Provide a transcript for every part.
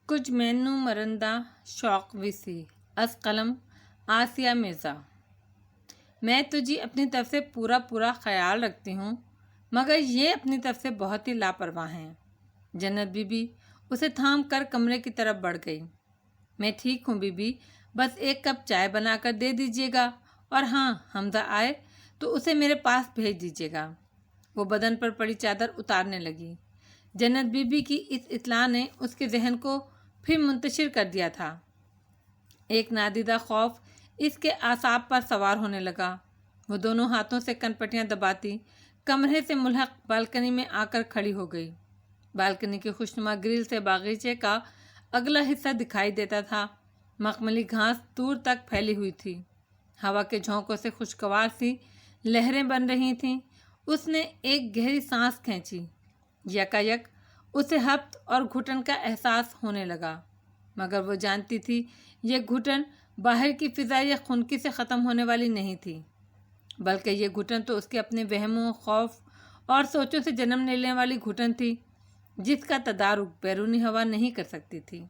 کچھ مینو مرندہ شوق وسی از قلم آسیہ مرزا۔ میں تجھے اپنی طرف سے پورا خیال رکھتی ہوں، مگر یہ اپنی طرف سے بہت ہی لاپرواہ ہیں۔ جنت بی بی اسے تھام کر کمرے کی طرف بڑھ گئی۔ میں ٹھیک ہوں بی بی، بس ایک کپ چائے بنا کر دے دیجیے گا، اور ہاں حمزہ آئے تو اسے میرے پاس بھیج دیجیے گا۔ وہ بدن پر پڑی چادر اتارنے لگی۔ جنت بی بی کی اس اطلاع نے اس کے ذہن کو پھر منتشر کر دیا تھا۔ ایک نادیدہ خوف اس کے اعصاب پر سوار ہونے لگا۔ وہ دونوں ہاتھوں سے کنپٹیاں دباتی کمرے سے ملحق بالکنی میں آ کر کھڑی ہو گئی۔ بالکنی کی خوشنما گرل سے باغیچے کا اگلا حصہ دکھائی دیتا تھا۔ مخملی گھاس دور تک پھیلی ہوئی تھی۔ ہوا کے جھونکوں سے خوشگوار سی لہریں بن رہی تھیں۔ اس نے ایک گہری سانس کھینچی۔ یکایک اسے ہبت اور گھٹن کا احساس ہونے لگا، مگر وہ جانتی تھی یہ گھٹن باہر کی فضا یا خنکی سے ختم ہونے والی نہیں تھی، بلکہ یہ گھٹن تو اس کے اپنے وہموں، خوف اور سوچوں سے جنم لینے والی گھٹن تھی، جس کا تدارک بیرونی ہوا نہیں کر سکتی تھی۔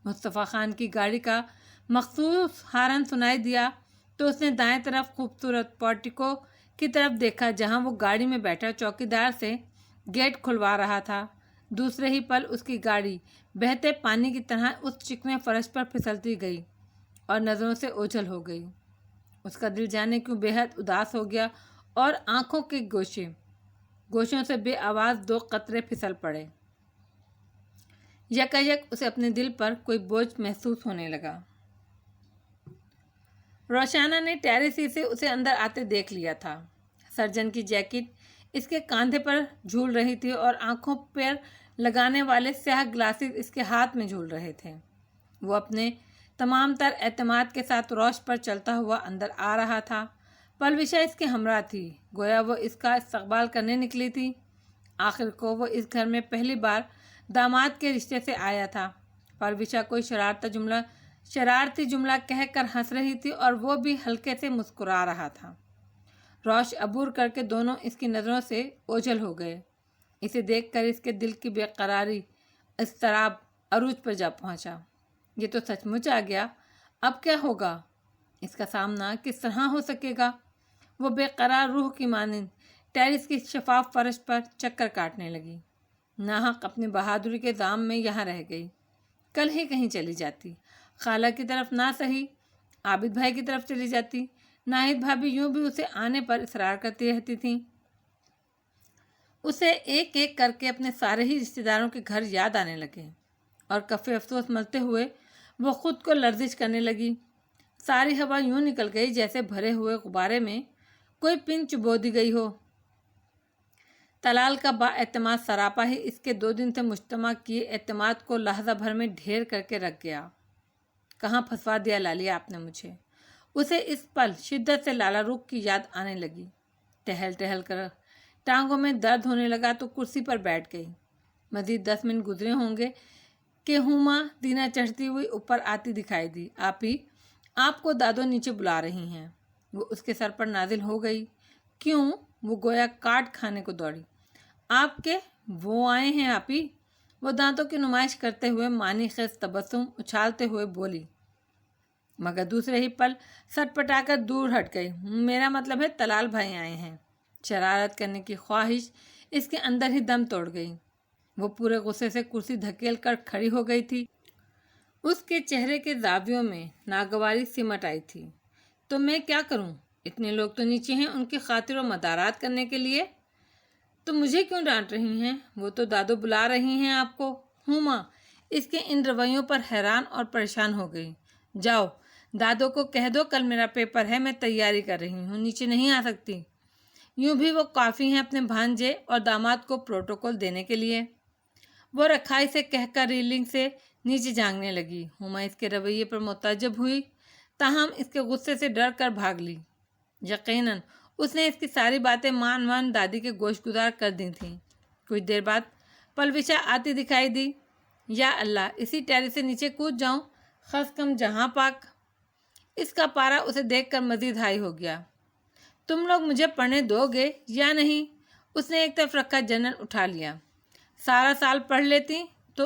مصطفیٰ خان کی گاڑی کا مخصوص ہارن سنائی دیا تو اس نے دائیں طرف خوبصورت پورٹیکو کی طرف دیکھا، جہاں وہ گاڑی میں بیٹھا چوکیدار سے گیٹ کھلوا رہا تھا۔ دوسرے ہی پل اس کی گاڑی بہتے پانی کی طرح اس چکنے فرش پر پھسلتی گئی اور نظروں سے اوجھل ہو گئی۔ اس کا دل جانے کیوں بے حد اداس ہو گیا اور آنکھوں کے گوشوں سے بے آواز دو قطرے پھسل پڑے۔ یکایک اسے اپنے دل پر کوئی بوجھ محسوس ہونے لگا۔ روشانہ نے ٹیریسی سے اسے اندر آتے دیکھ لیا تھا۔ سرجن کی جیکٹ اس کے کاندھے پر جھول رہی تھی اور آنکھوں پر لگانے والے سیاہ گلاسز اس کے ہاتھ میں جھول رہے تھے۔ وہ اپنے تمام تر اعتماد کے ساتھ روش پر چلتا ہوا اندر آ رہا تھا۔ پلوشا اس کے ہمراہ تھی، گویا وہ اس کا استقبال کرنے نکلی تھی۔ آخر کو وہ اس گھر میں پہلی بار داماد کے رشتے سے آیا تھا۔ پلوشا کوئی شرارتی جملہ کہہ کر ہنس رہی تھی اور وہ بھی ہلکے سے مسکرا رہا تھا۔ روش عبور کر کے دونوں اس کی نظروں سے اوجھل ہو گئے۔ اسے دیکھ کر اس کے دل کی بے قراری، اضطراب عروج پر جا پہنچا۔ یہ تو سچ مچ آ گیا، اب کیا ہوگا؟ اس کا سامنا کس طرح ہو سکے گا؟ وہ بے قرار روح کی مانند ٹیرس کی شفاف فرش پر چکر کاٹنے لگی۔ ناحق اپنی بہادری کے دام میں یہاں رہ گئی، کل ہی کہیں چلی جاتی، خالہ کی طرف نہ سہی عابد بھائی کی طرف چلی جاتی۔ ناہید بھابھی یوں بھی اسے آنے پر اصرار کرتی رہتی تھیں۔ اسے ایک ایک کر کے اپنے سارے ہی رشتہ داروں کے گھر یاد آنے لگے اور کف افسوس ملتے ہوئے وہ خود کو لرزش کرنے لگی۔ ساری ہوا یوں نکل گئی جیسے بھرے ہوئے غبارے میں کوئی پن چبو دی گئی ہو۔ طلال کا با اعتماد سراپا ہی اس کے 2 دن سے مجتمع کیے اعتماد کو لحظہ بھر میں ڈھیر کر کے رکھ گیا۔ کہاں پھنسوا دیا لالیہ آپ نے مجھے؟ اسے اس پل شدت سے لالا رخ کی یاد آنے لگی۔ ٹہل ٹہل کر ٹانگوں میں درد ہونے لگا تو کرسی پر بیٹھ گئی۔ مزید 10 منٹ گزرے ہوں گے کہ ہما دینا چڑھتی ہوئی اوپر آتی دکھائی دی۔ آپی، آپ کو دادو نیچے بلا رہی ہیں۔ وہ اس کے سر پر نازل ہو گئی۔ کیوں؟ وہ گویا کاٹ کھانے کو دوڑی۔ آپ کے وہ آئے ہیں آپی؟ وہ دانتوں کی نمائش کرتے ہوئے معنی خیز تبسم اچھالتے ہوئے بولی، مگر دوسرے ہی پل سٹ پٹا کر دور ہٹ گئی۔ میرا مطلب ہے طلال بھائی آئے ہیں۔ شرارت کرنے کی خواہش اس کے اندر ہی دم توڑ گئی۔ وہ پورے غصے سے کرسی دھکیل کر کھڑی ہو گئی تھی۔ اس کے چہرے کے زاویوں میں ناگواری سمٹ آئی تھی۔ تو میں کیا کروں؟ اتنے لوگ تو نیچے ہیں ان کی خاطر و مدارات کرنے کے لیے، تو مجھے کیوں ڈانٹ رہی ہیں؟ وہ تو دادو بلا رہی ہیں آپ کو۔ ہما اس کے ان رویوں پر حیران اور پریشان ہو گئی۔ جاؤ دادو کو کہہ دو کل میرا پیپر ہے، میں تیاری کر رہی ہوں، نیچے نہیں آ سکتی۔ یوں بھی وہ کافی ہیں اپنے بھانجے اور داماد کو پروٹوکول دینے کے لیے۔ وہ رکھائی سے کہہ کر ریلنگ سے نیچے جھانکنے لگی۔ ہما اس کے رویے پر متعجب ہوئی، تاہم اس کے غصے سے ڈر کر بھاگ لی۔ یقیناً اس نے اس کی ساری باتیں مان دادی کے گوش گزار کر دی تھیں۔ کچھ دیر بعد پلوشا آتی دکھائی دی۔ یا اللہ، اسی ٹیرس سے نیچے کود جاؤں، خس کم جہاں پاک۔ اس کا پارا اسے دیکھ کر مزید ہائی ہو گیا۔ تم لوگ مجھے پڑھنے دو گے یا نہیں؟ اس نے ایک طرف رکھا جنرل اٹھا لیا۔ سارا سال پڑھ لیتی تو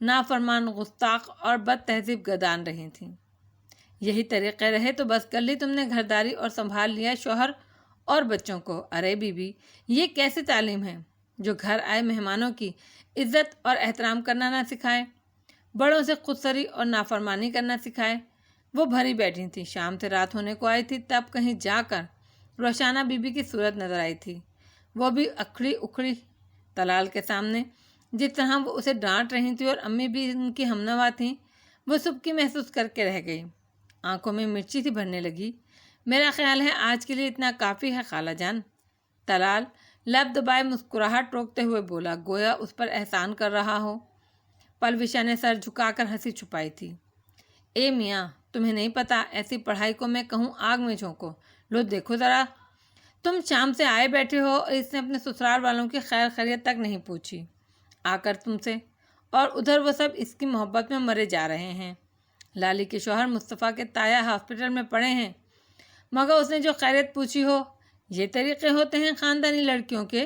نافرمان، گستاخ اور بد تہذیب گردان رہی تھیں۔ یہی طریقے رہے تو بس کر لی تم نے گھرداری اور سنبھال لیا شوہر اور بچوں کو۔ ارے بیوی، یہ کیسی تعلیم ہے جو گھر آئے مہمانوں کی عزت اور احترام کرنا نہ سکھائے، بڑوں سے خودسری اور نافرمانی کرنا سکھائے۔ وہ بھری بیٹھی تھی، شام سے رات ہونے کو آئی تھی، تب کہیں جا کر روشانہ بیوی کی صورت نظر آئی تھی، وہ بھی اکھڑی اکھڑی طلال کے سامنے۔ جس طرح وہ اسے ڈانٹ رہی تھی اور امی بھی ان کی ہمنوا تھیں، وہ سبکی محسوس کر کے رہ گئی، آنکھوں میں مرچی سی بھرنے لگی۔ میرا خیال ہے آج کے لیے اتنا کافی ہے خالہ جان۔ طلال لب دبائے مسکراہٹ روکتے ہوئے بولا، گویا اس پر احسان کر رہا ہو۔ پلوشا نے سر جھکا کر ہنسی چھپائی تھی۔ اے میاں، تمہیں نہیں پتا، ایسی پڑھائی کو میں کہوں آگ میں جھونکو۔ لو دیکھو ذرا، تم شام سے آئے بیٹھے ہو اور اس نے اپنے سسرال والوں کی خیر خیریت تک نہیں پوچھی آ کر تم سے، اور ادھر وہ سب اس کی محبت میں مرے جا رہے ہیں۔ لالی کے شوہر مصطفیٰ کے تایا ہاسپٹل میں پڑے ہیں، مگر اس نے جو خیریت پوچھی ہو۔ یہ طریقے ہوتے ہیں خاندانی لڑکیوں کے؟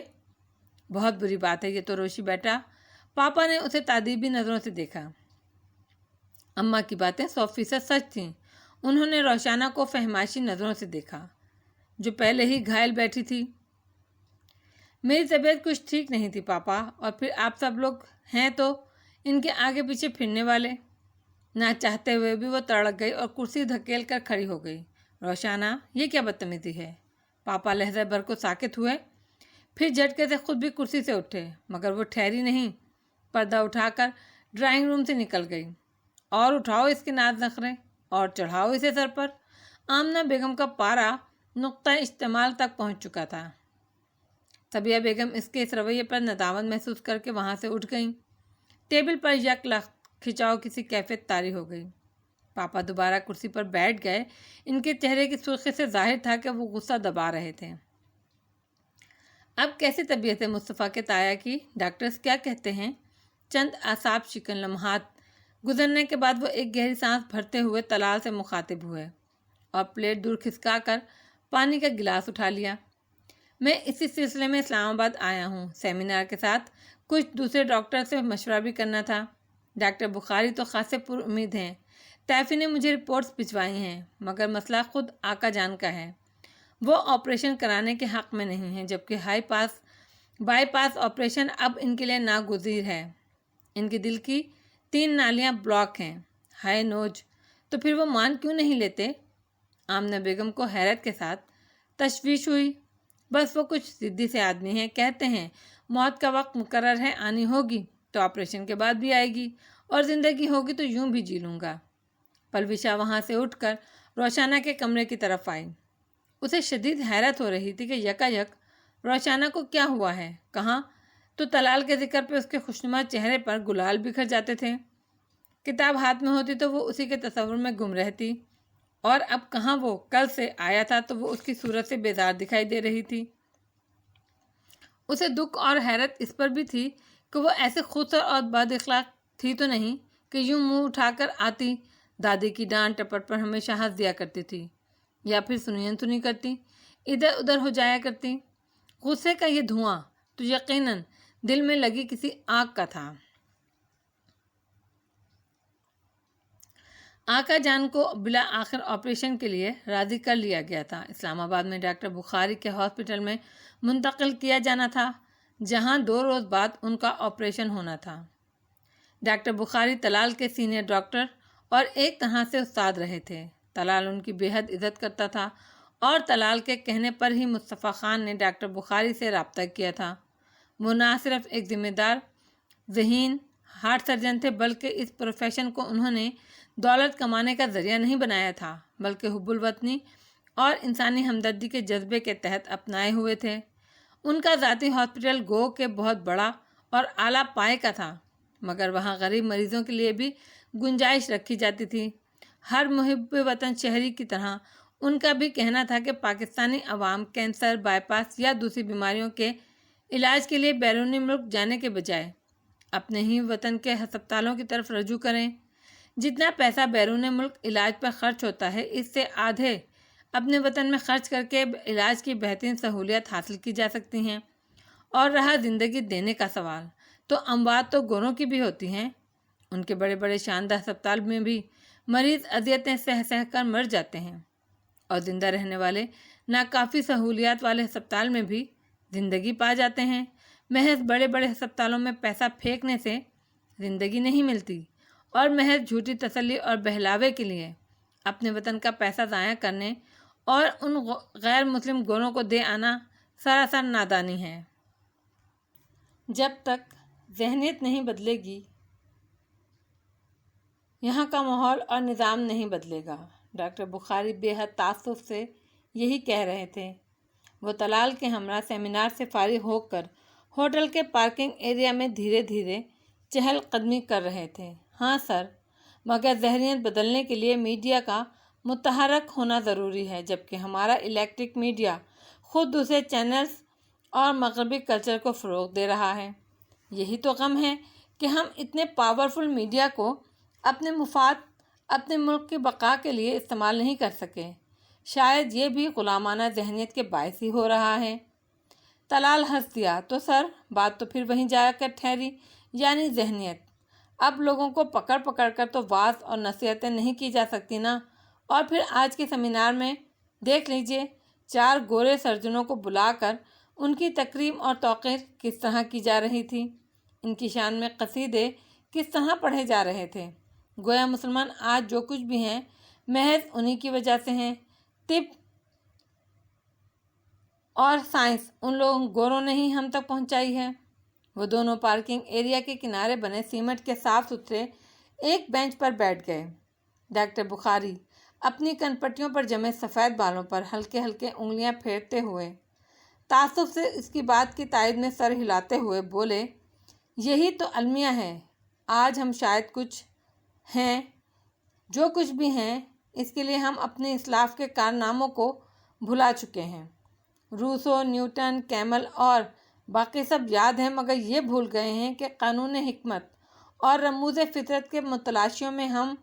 بہت بری بات ہے یہ تو روشی بیٹا۔ پاپا نے اسے تعدیبی نظروں سے دیکھا۔ اماں کی باتیں 100% سچ تھیں۔ انہوں نے روشانہ کو فہمائشی نظروں سے دیکھا، جو پہلے ہی گھائل بیٹھی تھی۔ میری طبیعت کچھ ٹھیک نہیں تھی پاپا، اور پھر آپ سب لوگ ہیں تو ان کے آگے پیچھے پھرنے والے۔ نہ چاہتے ہوئے بھی وہ تڑک گئی اور کرسی دھکیل کر کھڑی ہو گئی۔ روشانہ، یہ کیا بدتمیزی ہے؟ پاپا لہجہ بھر کو ساکت ہوئے، پھر جھٹکے سے خود بھی کرسی سے اٹھے، مگر وہ ٹھہری نہیں، پردہ اٹھا کر ڈرائنگ روم سے نکل گئی۔ اور اٹھاؤ اس کے ناز نخرے، اور چڑھاؤ اسے سر پر۔ آمنہ بیگم کا پارا نقطہ اشتمال تک پہنچ چکا تھا۔ صبیہ بیگم اس کے اس رویے پر ندامت محسوس کر کے وہاں سے اٹھ گئیں۔ ٹیبل پر یک لخت کھچاؤ کسی کیفیت طاری ہو گئی۔ پاپا دوبارہ کرسی پر بیٹھ گئے۔ ان کے چہرے کی سرخی سے ظاہر تھا کہ وہ غصہ دبا رہے تھے۔ اب کیسی طبیعت ہے مصطفیٰ کے تایا کی؟ ڈاکٹرز کیا کہتے ہیں؟ چند اعصاب شکن لمحات گزرنے کے بعد وہ ایک گہری سانس بھرتے ہوئے طلال سے مخاطب ہوئے اور پلیٹ دور کھسکا کر پانی کا گلاس اٹھا لیا۔ میں اسی سلسلے میں اسلام آباد آیا ہوں، سیمینار کے ساتھ کچھ دوسرے ڈاکٹر سے مشورہ بھی کرنا تھا۔ ڈاکٹر بخاری تو خاصے پر امید ہیں، تیفی نے مجھے رپورٹس بھجوائی ہیں، مگر مسئلہ خود آقا جان کا ہے۔ وہ آپریشن کرانے کے حق میں نہیں ہیں، جبکہ بائی پاس آپریشن اب ان کے لیے ناگزیر ہے۔ ان کے دل کی 3 نالیاں بلاک ہیں۔ ہائے نوج، تو پھر وہ مان کیوں نہیں لیتے؟ آمنہ بیگم کو حیرت کے ساتھ تشویش ہوئی۔ بس وہ کچھ ضدی سے آدمی ہیں، کہتے ہیں موت کا وقت مقرر ہے، آنی ہوگی تو آپریشن کے بعد بھی آئے گی، اور زندگی ہوگی تو یوں بھی جی لوں گا۔ پلوشا وہاں سے اٹھ کر روشانہ کے کمرے کی طرف آئی۔ اسے شدید حیرت ہو رہی تھی کہ یکایک روشانہ کو کیا ہوا ہے۔ کہاں تو طلال کے ذکر پہ اس کے خوشنما چہرے پر گلال بکھر جاتے تھے۔ کتاب ہاتھ میں ہوتی تو وہ اسی کے تصور میں گم رہتی، اور اب کہاں وہ کل سے آیا تھا تو وہ اس کی صورت سے بیزار دکھائی دے رہی تھی۔ اسے دکھ اور حیرت اس پر بھی تھی کہ وہ ایسے خود اور بد اخلاق تھی تو نہیں کہ یوں منہ اٹھا کر آتی، دادی کی ڈانٹ ٹپٹ پر ہمیشہ ہنس دیا کرتی تھی، یا پھر سنی کرتی، ادھر ادھر ہو جایا کرتی۔ غصے کا یہ دھواں تو یقیناً دل میں لگی کسی آگ کا تھا۔ آقا جان کو بلا آخر آپریشن کے لیے راضی کر لیا گیا تھا۔ اسلام آباد میں ڈاکٹر بخاری کے ہاسپٹل میں منتقل کیا جانا تھا، جہاں 2 روز بعد ان کا آپریشن ہونا تھا۔ ڈاکٹر بخاری طلال کے سینئر ڈاکٹر اور ایک طرح سے استاد رہے تھے۔ طلال ان کی بے حد عزت کرتا تھا، اور طلال کے کہنے پر ہی مصطفیٰ خان نے ڈاکٹر بخاری سے رابطہ کیا تھا۔ وہ نہ صرف ایک ذمہ دار ذہین ہارٹ سرجن تھے، بلکہ اس پروفیشن کو انہوں نے دولت کمانے کا ذریعہ نہیں بنایا تھا، بلکہ حب الوطنی اور انسانی ہمدردی کے جذبے کے تحت اپنائے ہوئے تھے۔ ان کا ذاتی ہاسپٹل گو کہ بہت بڑا اور اعلیٰ پائے کا تھا، مگر وہاں غریب مریضوں کے لیے بھی گنجائش رکھی جاتی تھی۔ ہر محب وطن شہری کی طرح ان کا بھی کہنا تھا کہ پاکستانی عوام کینسر، بائی پاس یا دوسری بیماریوں کے علاج کے لیے بیرونی ملک جانے کے بجائے اپنے ہی وطن کے ہسپتالوں کی طرف رجوع کریں۔ جتنا پیسہ بیرون ملک علاج پر خرچ ہوتا ہے، اس سے آدھے اپنے وطن میں خرچ کر کے علاج کی بہترین سہولیات حاصل کی جا سکتی ہیں۔ اور رہا زندگی دینے کا سوال، تو اموات تو گوروں کی بھی ہوتی ہیں، ان کے بڑے بڑے شاندار ہسپتال میں بھی مریض اذیتیں سہ سہ کر مر جاتے ہیں، اور زندہ رہنے والے ناکافی سہولیات والے ہسپتال میں بھی زندگی پا جاتے ہیں۔ محض بڑے بڑے ہسپتالوں میں پیسہ پھینکنے سے زندگی نہیں ملتی، اور محض جھوٹی تسلی اور بہلاوے کے لیے اپنے وطن کا پیسہ ضائع کرنے اور ان غیر مسلم گوروں کو دے آنا سراسر نادانی ہے۔ جب تک ذہنیت نہیں بدلے گی، یہاں کا ماحول اور نظام نہیں بدلے گا۔ ڈاکٹر بخاری بے حد تعصب سے یہی کہہ رہے تھے۔ وہ طلال کے ہمراہ سیمینار سے فارغ ہو کر ہوٹل کے پارکنگ ایریا میں دھیرے دھیرے چہل قدمی کر رہے تھے۔ ہاں سر، مگر ذہنیت بدلنے کے لیے میڈیا کا متحرک ہونا ضروری ہے، جبکہ ہمارا الیکٹرک میڈیا خود دوسرے چینلز اور مغربی کلچر کو فروغ دے رہا ہے۔ یہی تو غم ہے کہ ہم اتنے پاورفل میڈیا کو اپنے مفاد، اپنے ملک کی بقا کے لیے استعمال نہیں کر سکے۔ شاید یہ بھی غلامانہ ذہنیت کے باعث ہی ہو رہا ہے۔ طلال ہنس دیا۔ تو سر، بات تو پھر وہیں جا کر ٹھہری، یعنی ذہنیت۔ اب لوگوں کو پکڑ پکڑ کر تو وعظ اور نصیحتیں نہیں کی جا سکتی نا۔ اور پھر آج کے سیمینار میں دیکھ لیجئے، 4 گورے سرجنوں کو بلا کر ان کی تکریم اور توقیر کس طرح کی جا رہی تھی، ان کی شان میں قصیدے کس طرح پڑھے جا رہے تھے۔ گویا مسلمان آج جو کچھ بھی ہیں محض انہی کی وجہ سے ہیں۔ طب اور سائنس ان لوگوں گوروں نے ہی ہم تک پہنچائی ہے۔ وہ دونوں پارکنگ ایریا کے کنارے بنے سیمنٹ کے صاف ستھرے ایک بینچ پر بیٹھ گئے۔ ڈاکٹر بخاری اپنی کنپٹیوں پر جمے سفید بالوں پر ہلکے ہلکے انگلیاں پھیرتے ہوئے تعصب سے اس کی بات کی تائید میں سر ہلاتے ہوئے بولے، یہی تو المیہ ہے۔ آج ہم شاید کچھ ہیں، جو کچھ بھی ہیں، اس کے لیے ہم اپنے اسلاف کے کارناموں کو بھلا چکے ہیں۔ روسو، نیوٹن، کیمل اور باقی سب یاد ہیں، مگر یہ بھول گئے ہیں کہ قانون حکمت اور رموز فطرت کے متلاشیوں میں ہم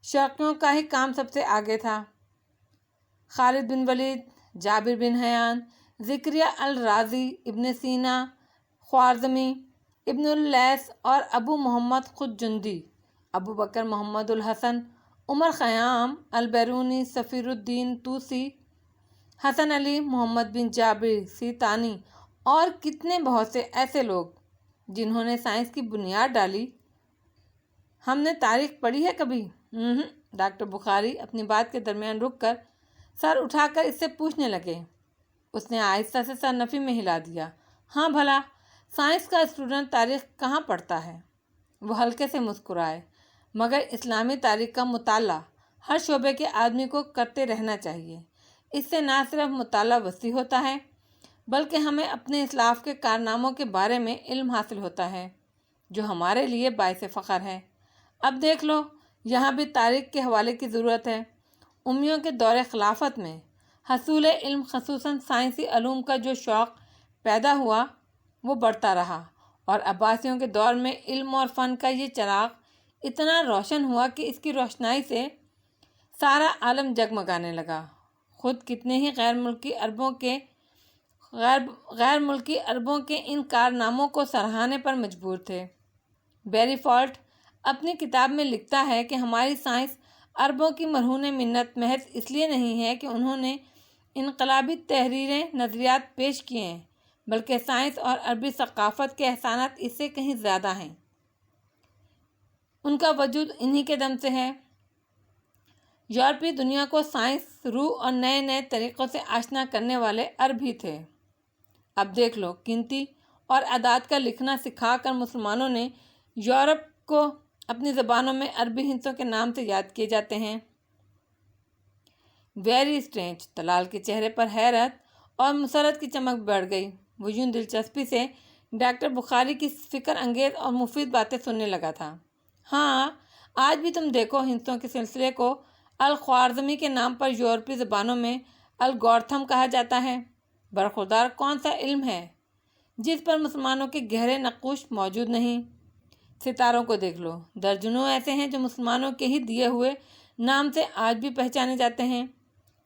شرقیوں کا ہی کام سب سے آگے تھا۔ خالد بن ولید، جابر بن حیان، زکریا الرازی، ابن سینا، خوارزمی، ابن اللیث اور ابو محمد خود جندی، ابو بکر محمد الحسن، عمر خیام، البیرونی، سفیر الدین توسی، حسن علی، محمد بن جابر سیتانی اور کتنے بہت سے ایسے لوگ جنہوں نے سائنس کی بنیاد ڈالی۔ ہم نے تاریخ پڑھی ہے کبھی؟ ڈاکٹر بخاری اپنی بات کے درمیان رک کر سر اٹھا کر اس سے پوچھنے لگے۔ اس نے آہستہ سے سر نفی میں ہلا دیا۔ ہاں بھلا، سائنس کا اسٹوڈنٹ تاریخ کہاں پڑھتا ہے؟ وہ ہلکے سے مسکرائے۔ مگر اسلامی تاریخ کا مطالعہ ہر شعبے کے آدمی کو کرتے رہنا چاہیے۔ اس سے نہ صرف مطالعہ وسیع ہوتا ہے، بلکہ ہمیں اپنے اسلاف کے کارناموں کے بارے میں علم حاصل ہوتا ہے، جو ہمارے لیے باعث فخر ہے۔ اب دیکھ لو، یہاں بھی تاریخ کے حوالے کی ضرورت ہے۔ امیوں کے دور خلافت میں حصول علم، خصوصاً سائنسی علوم کا جو شوق پیدا ہوا وہ بڑھتا رہا، اور عباسیوں کے دور میں علم اور فن کا یہ چراغ اتنا روشن ہوا کہ اس کی روشنائی سے سارا عالم جگمگانے لگا۔ خود کتنے ہی غیر ملکی عربوں کے ان کارناموں کو سراہنے پر مجبور تھے۔ بیری فالٹ اپنی کتاب میں لکھتا ہے کہ ہماری سائنس عربوں کی مرہون منت محض اس لیے نہیں ہے کہ انہوں نے انقلابی تحریریں، نظریات پیش کیے ہیں، بلکہ سائنس اور عربی ثقافت کے احسانات اس سے کہیں زیادہ ہیں۔ ان کا وجود انہی کے دم سے ہے۔ یورپی دنیا کو سائنس، روح اور نئے نئے طریقوں سے آشنا کرنے والے عرب ہی تھے۔ اب دیکھ لو، گنتی اور اعداد کا لکھنا سکھا کر مسلمانوں نے یورپ کو اپنی زبانوں میں عربی ہندسوں کے نام سے یاد کیے جاتے ہیں۔ Very strange. طلال کے چہرے پر حیرت اور مسرت کی چمک بڑھ گئی۔ وہ یوں دلچسپی سے ڈاکٹر بخاری کی فکر انگیز اور مفید باتیں سننے لگا تھا۔ ہاں، آج بھی تم دیکھو، ہندسوں کے سلسلے کو الخوارزمی کے نام پر یورپی زبانوں میں الگورتھم کہا جاتا ہے۔ برخوردار کون سا علم ہے جس پر مسلمانوں کے گہرے نقوش موجود نہیں؟ ستاروں کو دیکھ لو، درجنوں ایسے ہیں جو مسلمانوں کے ہی دیے ہوئے نام سے آج بھی پہچانے جاتے ہیں۔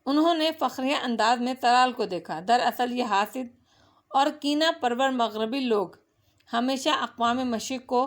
انہوں نے فخریہ انداز میں طلال کو دیکھا۔ دراصل یہ حاسد اور کینہ پرور مغربی لوگ ہمیشہ اقوام مشرق کو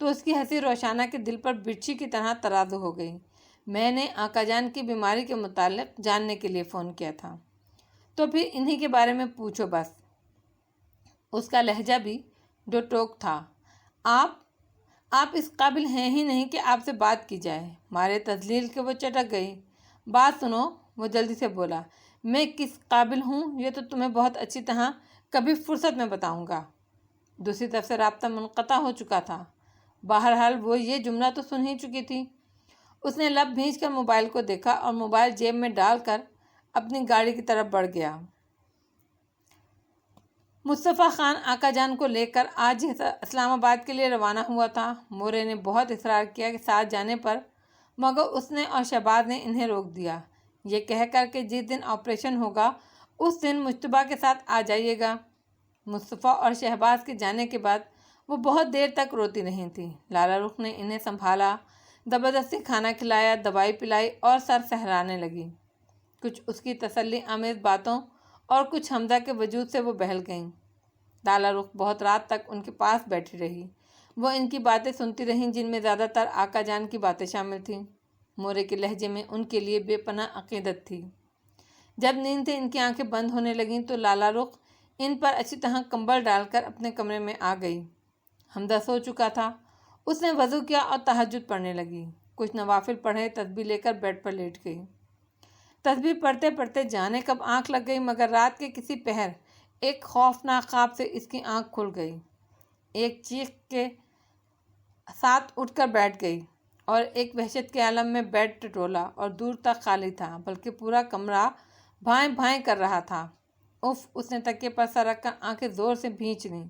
تو اس کی ہنسی روشانہ کے دل پر برچھی کی طرح ترازو ہو گئی۔ میں نے آقا جان کی بیماری کے متعلق جاننے کے لیے فون کیا تھا۔ تو پھر انہی کے بارے میں پوچھو بس۔ اس کا لہجہ بھی ڈو ٹوک تھا۔ آپ اس قابل ہیں ہی نہیں کہ آپ سے بات کی جائے۔ مارے تذلیل کے وہ چٹک گئی۔ بات سنو، وہ جلدی سے بولا۔ میں کس قابل ہوں یہ تو تمہیں بہت اچھی طرح کبھی فرصت میں بتاؤں گا۔ دوسری طرف سے رابطہ منقطع ہو چکا تھا۔ بہرحال وہ یہ جملہ تو سن ہی چکی تھی۔ اس نے لب بھینچ کر موبائل کو دیکھا اور موبائل جیب میں ڈال کر اپنی گاڑی کی طرف بڑھ گیا۔ مصطفیٰ خان آقا جان کو لے کر آج اسلام آباد کے لیے روانہ ہوا تھا۔ مورے نے بہت اصرار کیا کہ ساتھ جانے پر، مگر اس نے اور شہباز نے انہیں روک دیا، یہ کہہ کر کہ جس دن آپریشن ہوگا اس دن مجتبیٰ کے ساتھ آ جائیے گا۔ مصطفیٰ اور شہباز کے جانے کے بعد وہ بہت دیر تک روتی نہیں تھی۔ لالا رخ نے انہیں سنبھالا، زبردستی کھانا کھلایا، دوائی پلائی اور سر سہلانے لگی۔ کچھ اس کی تسلی آمیز باتوں اور کچھ حمزہ کے وجود سے وہ بہل گئیں۔ لالا رخ بہت رات تک ان کے پاس بیٹھی رہی۔ وہ ان کی باتیں سنتی رہیں جن میں زیادہ تر آقا جان کی باتیں شامل تھیں۔ مورے کے لہجے میں ان کے لیے بے پناہ عقیدت تھی۔ جب نیند سے ان کی آنکھیں بند ہونے لگیں تو لالا رخ ان پر اچھی طرح کمبل ڈال کر اپنے کمرے میں آ گئی۔ حمزہ سو چکا تھا۔ اس نے وضو کیا اور تہجد پڑھنے لگی۔ کچھ نوافل پڑھے، تسبیح لے کر بیڈ پر لیٹ گئی۔ تسبیح پڑھتے پڑھتے جانے کب آنکھ لگ گئی، مگر رات کے کسی پہر ایک خوفناک خواب سے اس کی آنکھ کھل گئی۔ ایک چیخ کے ساتھ اٹھ کر بیٹھ گئی اور ایک وحشت کے عالم میں بیڈ ٹٹولا اور دور تک خالی تھا، بلکہ پورا کمرہ بھائیں بھائیں کر رہا تھا۔ اف! اس نے تکیے پر سر رکھ کر آنکھیں زور سے بھینچ لیں۔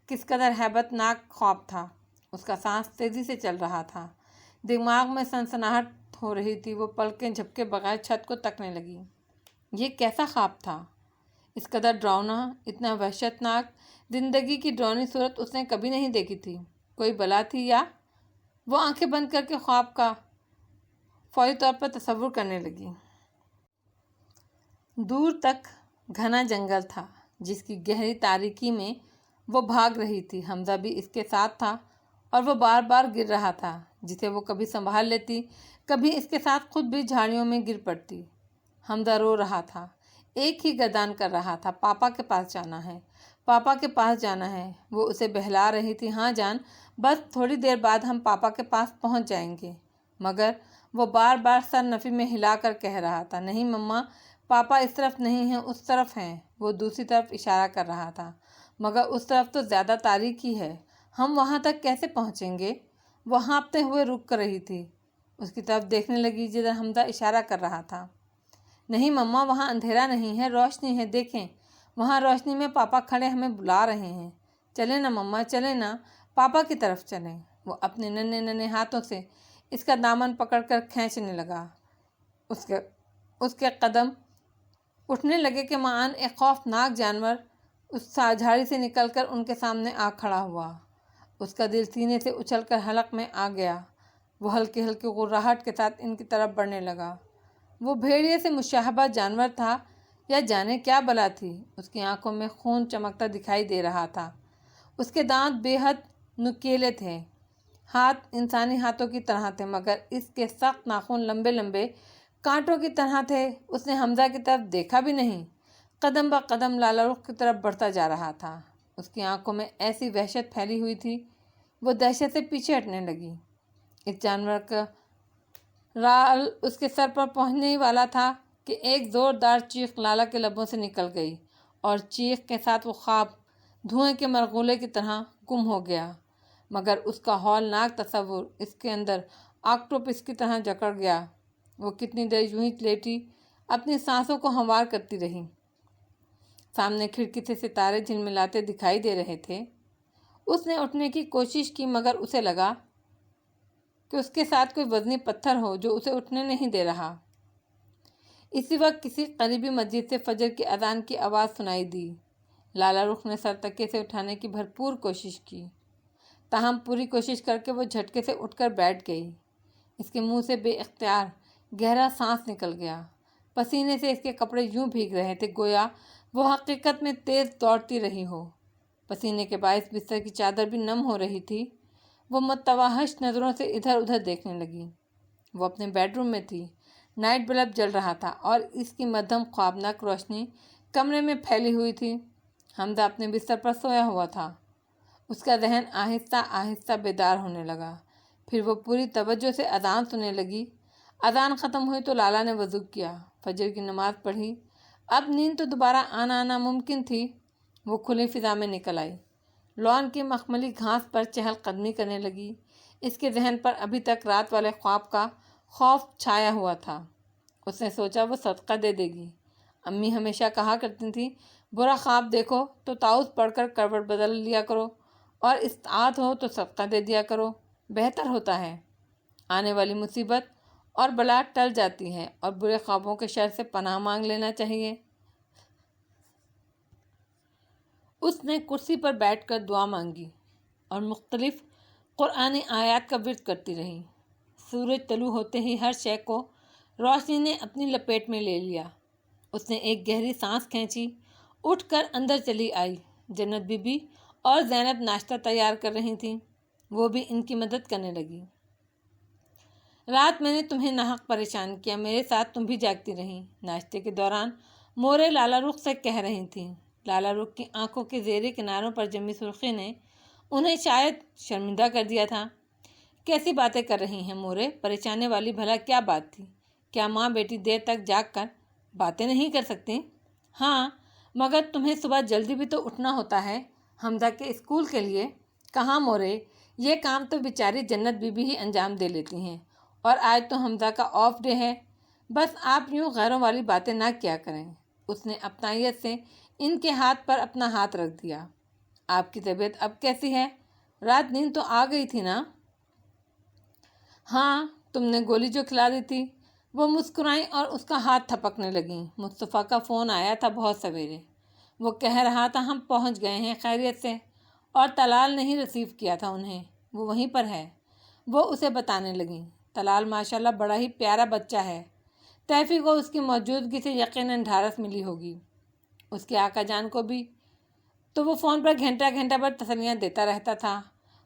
کس قدر ہیبت ناک خواب تھا۔ اس کا سانس تیزی سے چل رہا تھا، دماغ میں سنسناہٹ ہو رہی تھی۔ وہ پلکیں جھپکے بغیر چھت کو تکنے لگی۔ یہ کیسا خواب تھا؟ اس قدر ڈراؤنا، اتنا وحشتناک، زندگی کی ڈراؤنی صورت اس نے کبھی نہیں دیکھی تھی۔ کوئی بلا تھی یا؟ وہ آنکھیں بند کر کے خواب کا فوری طور پر تصور کرنے لگی۔ دور تک گھنا جنگل تھا جس کی گہری تاریکی میں وہ بھاگ رہی تھی۔ حمزہ بھی اس کے ساتھ تھا اور وہ بار بار گر رہا تھا، جسے وہ کبھی سنبھال لیتی، کبھی اس کے ساتھ خود بھی جھاڑیوں میں گر پڑتی۔ حمزہ رو رہا تھا، ایک ہی گردان کر رہا تھا، پاپا کے پاس جانا ہے، پاپا کے پاس جانا ہے۔ وہ اسے بہلا رہی تھی، ہاں جان، بس تھوڑی دیر بعد ہم پاپا کے پاس پہنچ جائیں گے۔ مگر وہ بار بار سر نفی میں ہلا کر کہہ رہا تھا، نہیں مما، پاپا اس طرف نہیں ہیں، اس طرف ہیں۔ وہ دوسری طرف اشارہ کر رہا تھا، مگر اس طرف تو زیادہ تاریکی ہے، ہم وہاں تک کیسے پہنچیں گے؟ وہ ہانپتے ہوئے رک کر رہی تھی، اس کی طرف دیکھنے لگی جدھر حمزہ اشارہ کر رہا تھا۔ نہیں مما، وہاں اندھیرا نہیں ہے، روشنی ہے، دیکھیں وہاں روشنی میں پاپا کھڑے ہمیں بلا رہے ہیں۔ چلیں نا مما، چلیں نا، پاپا کی طرف چلیں۔ وہ اپنے ننھے ننھے ہاتھوں سے اس کا دامن پکڑ کر کھینچنے لگا۔ اس کے قدم اٹھنے لگے کہ معاً ایک خوفناک جانور اس جھاڑی سے نکل کر ان کے سامنے آ کھڑا ہوا۔ اس کا دل سینے سے اچھل کر حلق میں آ گیا۔ وہ ہلکی ہلکی غراہٹ کے ساتھ ان کی طرف بڑھنے لگا۔ وہ بھیڑیے سے مشابہ جانور تھا یا جانے کیا بلا تھی۔ اس کی آنکھوں میں خون چمکتا دکھائی دے رہا تھا۔ اس کے دانت بے حد نکیلے تھے، ہاتھ انسانی ہاتھوں کی طرح تھے، مگر اس کے سخت ناخن لمبے لمبے کانٹوں کی طرح تھے۔ اس نے حمزہ کی طرف دیکھا بھی نہیں، قدم بہ قدم لالا رخ کی طرف بڑھتا جا رہا تھا۔ اس کی آنکھوں میں ایسی وحشت پھیلی ہوئی تھی، وہ دہشت سے پیچھے ہٹنے لگی۔ اس جانور کا رال اس کے سر پر پہنچنے ہی والا تھا کہ ایک زوردار چیخ لالا کے لبوں سے نکل گئی، اور چیخ کے ساتھ وہ خواب دھوئیں کے مرغولے کی طرح گم ہو گیا۔ مگر اس کا ہولناک تصور اس کے اندر آکٹوپس کی طرح جکڑ گیا۔ وہ کتنی دیر یوں ہی لیٹی اپنی سانسوں کو ہموار کرتی رہی۔ سامنے کھڑکی سے ستارے جھلملاتے دکھائی دے رہے تھے۔ اس نے اٹھنے کی کوشش کی، مگر اسے لگا کہ اس کے ساتھ کوئی وزنی پتھر ہو جو اسے اٹھنے نہیں دے رہا۔ اسی وقت کسی قریبی مسجد سے فجر کی اذان کی آواز سنائی دی۔ لالا رخ نے سر تکیے سے اٹھانے کی بھرپور کوشش کی، تاہم پوری کوشش کر کے وہ جھٹکے سے اٹھ کر بیٹھ گئی۔ اس کے منہ سے بے اختیار گہرا سانس نکل گیا۔ پسینے سے اس کے کپڑے یوں بھیگ رہے تھے گویا وہ حقیقت میں تیز دوڑتی رہی ہو۔ پسینے کے باعث بستر کی چادر بھی نم ہو رہی تھی۔ وہ متوحش نظروں سے ادھر ادھر دیکھنے لگی۔ وہ اپنے بیڈ روم میں تھی۔ نائٹ بلب جل رہا تھا اور اس کی مدھم خوابناک روشنی کمرے میں پھیلی ہوئی تھی۔ حمزہ اپنے بستر پر سویا ہوا تھا۔ اس کا ذہن آہستہ آہستہ بیدار ہونے لگا۔ پھر وہ پوری توجہ سے اذان سننے لگی۔ اذان ختم ہوئی تو لالا نے وضو کیا، فجر کی نماز پڑھی۔ اب نیند تو دوبارہ آنا ناممکن تھی۔ وہ کھلی فضا میں نکل آئی، لان کی مخملی گھاس پر چہل قدمی کرنے لگی۔ اس کے ذہن پر ابھی تک رات والے خواب کا خوف چھایا ہوا تھا۔ اس نے سوچا وہ صدقہ دے دے گی۔ امی ہمیشہ کہا کرتی تھیں، برا خواب دیکھو تو تعوذ پڑھ کر کروٹ بدل لیا کرو، اور استطاعت ہو تو صدقہ دے دیا کرو، بہتر ہوتا ہے۔ آنے والی مصیبت اور بلا ٹل جاتی ہے، اور برے خوابوں کے شر سے پناہ مانگ لینا چاہیے۔ اس نے کرسی پر بیٹھ کر دعا مانگی اور مختلف قرآنی آیات کا ورد کرتی رہی۔ سورج طلوع ہوتے ہی ہر شے کو روشنی نے اپنی لپیٹ میں لے لیا۔ اس نے ایک گہری سانس کھینچی، اٹھ کر اندر چلی آئی۔ جنت بی بی اور زینب ناشتہ تیار کر رہی تھیں، وہ بھی ان کی مدد کرنے لگی۔ رات میں نے تمہیں ناحق پریشان کیا، میرے ساتھ تم بھی جاگتی رہیں، ناشتے کے دوران مورے لالا رخ سے کہہ رہی تھیں۔ لالا رخ کی آنکھوں کے زیریں کناروں پر جمی سرخی نے انہیں شاید شرمندہ کر دیا تھا۔ کیسی باتیں کر رہی ہیں مورے، پریشانے والی بھلا کیا بات تھی؟ کیا ماں بیٹی دیر تک جاگ کر باتیں نہیں کر سکتی؟ ہاں، مگر تمہیں صبح جلدی بھی تو اٹھنا ہوتا ہے حمزہ کے اسکول کے لیے۔ کہاں مورے، یہ کام تو بیچاری جنت بی بی ہی انجام دے لیتی ہیں، اور آج تو حمزہ کا آف ڈے ہے۔ بس آپ یوں غیروں والی باتیں نہ کیا کریں۔ اس نے اپنائیت سے ان کے ہاتھ پر اپنا ہاتھ رکھ دیا۔ آپ کی طبیعت اب کیسی ہے؟ رات نیند تو آ گئی تھی نا؟ ہاں، تم نے گولی جو کھلا دی تھی۔ وہ مسکرائیں اور اس کا ہاتھ تھپکنے لگیں۔ مصطفیٰ کا فون آیا تھا بہت سویرے، وہ کہہ رہا تھا ہم پہنچ گئے ہیں خیریت سے، اور طلال نہیں رسیو کیا تھا انہیں، وہ وہیں پر ہے۔ وہ اسے بتانے لگیں، طلال ماشاءاللہ بڑا ہی پیارا بچہ ہے، تیفی کو اس کی موجودگی سے یقیناً ڈھارس ملی ہوگی، اس کے آقا جان کو بھی۔ تو وہ فون پر گھنٹہ گھنٹہ بھر تسلیاں دیتا رہتا تھا۔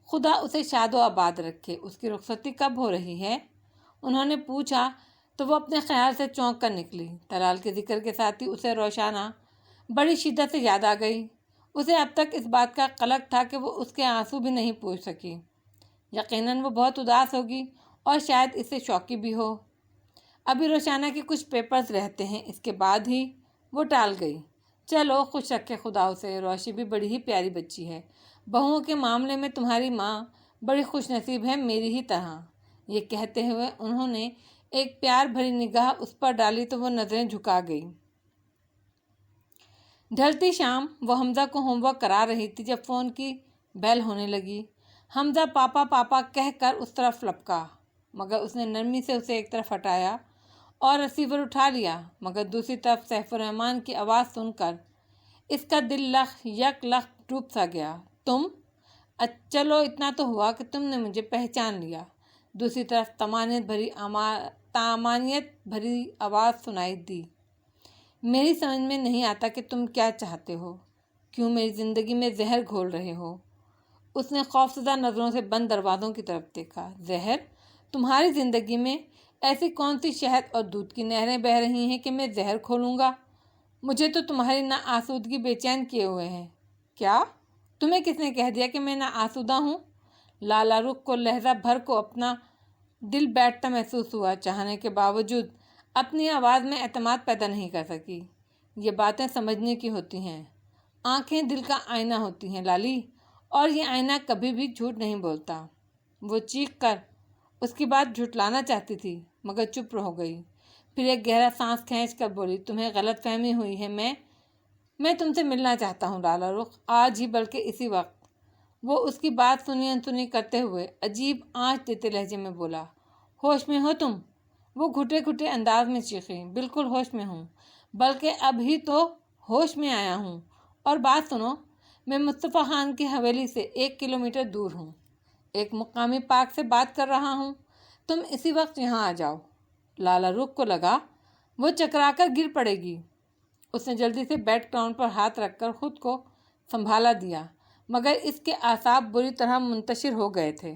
خدا اسے شاد و آباد رکھے۔ اس کی رخصتی کب ہو رہی ہے؟ انہوں نے پوچھا تو وہ اپنے خیال سے چونک کر نکلی۔ طلال کے ذکر کے ساتھ ہی اسے روشانہ بڑی شدت سے یاد آ گئی۔ اسے اب تک اس بات کا قلق تھا کہ وہ اس کے آنسو بھی نہیں پوچھ سکی۔ یقیناً وہ بہت اداس ہوگی، اور شاید اس سے شوقی بھی ہو۔ ابھی روشانہ کے کچھ پیپرز رہتے ہیں، اس کے بعد ہی وہ ٹال گئی۔ چلو، خوش رکھے خدا اسے، روشی بھی بڑی ہی پیاری بچی ہے۔ بہوؤں کے معاملے میں تمہاری ماں بڑی خوش نصیب ہے، میری ہی طرح۔ یہ کہتے ہوئے انہوں نے ایک پیار بھری نگاہ اس پر ڈالی تو وہ نظریں جھکا گئی۔ ڈھلتی شام وہ حمزہ کو ہوم ورک کرا رہی تھی جب فون کی بیل ہونے لگی۔ حمزہ پاپا پاپا کہہ کر اس طرف لپکا، مگر اس نے نرمی سے اسے ایک طرف ہٹایا اور ریسیور اٹھا لیا، مگر دوسری طرف سیف الرحمن کی آواز سن کر اس کا دل یک لخت ڈوب سا گیا۔ تم؟ چلو اتنا تو ہوا کہ تم نے مجھے پہچان لیا۔ دوسری طرف طمانینت بھری آواز سنائی دی، میری سمجھ میں نہیں آتا کہ تم کیا چاہتے ہو، کیوں میری زندگی میں زہر گھول رہے ہو؟ اس نے خوفزدہ نظروں سے بند دروازوں کی طرف دیکھا۔ زہر؟ تمہاری زندگی میں ایسی کون سی شہد اور دودھ کی نہریں بہہ رہی ہیں کہ میں زہر کھولوں گا؟ مجھے تو تمہاری نا آسودگی بے چین کیے ہوئے ہے۔ کیا؟ تمہیں کس نے کہہ دیا کہ میں نا آسودہ ہوں؟ لالا رخ کو لہجہ بھر کو اپنا دل بیٹھتا محسوس ہوا، چاہنے کے باوجود اپنی آواز میں اعتماد پیدا نہیں کر سکی۔ یہ باتیں سمجھنے کی ہوتی ہیں، آنکھیں دل کا آئینہ ہوتی ہیں لالی، اور یہ آئینہ کبھی بھی جھوٹ نہیں بولتا۔ وہ چیخ کر اس کی بات جھٹلانا چاہتی تھی، مگر چپ ہو گئی۔ پھر ایک گہرا سانس کھینچ کر بولی، تمہیں غلط فہمی ہوئی ہے، میں تم سے ملنا چاہتا ہوں لالا رخ، آج ہی بلکہ اسی وقت۔ وہ اس کی بات سنی انسنی کرتے ہوئے عجیب آنچ دیتے لہجے میں بولا، ہوش میں ہو تم؟ وہ گھٹے گھٹے انداز میں چیخی، بالکل ہوش میں ہوں، بلکہ اب ہی تو ہوش میں آیا ہوں۔ اور بات سنو، میں مصطفیٰ خان کی حویلی سے 1 کلومیٹر دور ہوں، ایک مقامی پارک سے بات کر رہا ہوں، تم اسی وقت یہاں آ جاؤ۔ لالا رخ کو لگا وہ چکرا کر گر پڑے گی۔ اس نے جلدی سے بیڈ گراؤنڈ پر ہاتھ رکھ کر خود کو سنبھالا دیا، مگر اس کے اعصاب بری طرح منتشر ہو گئے تھے۔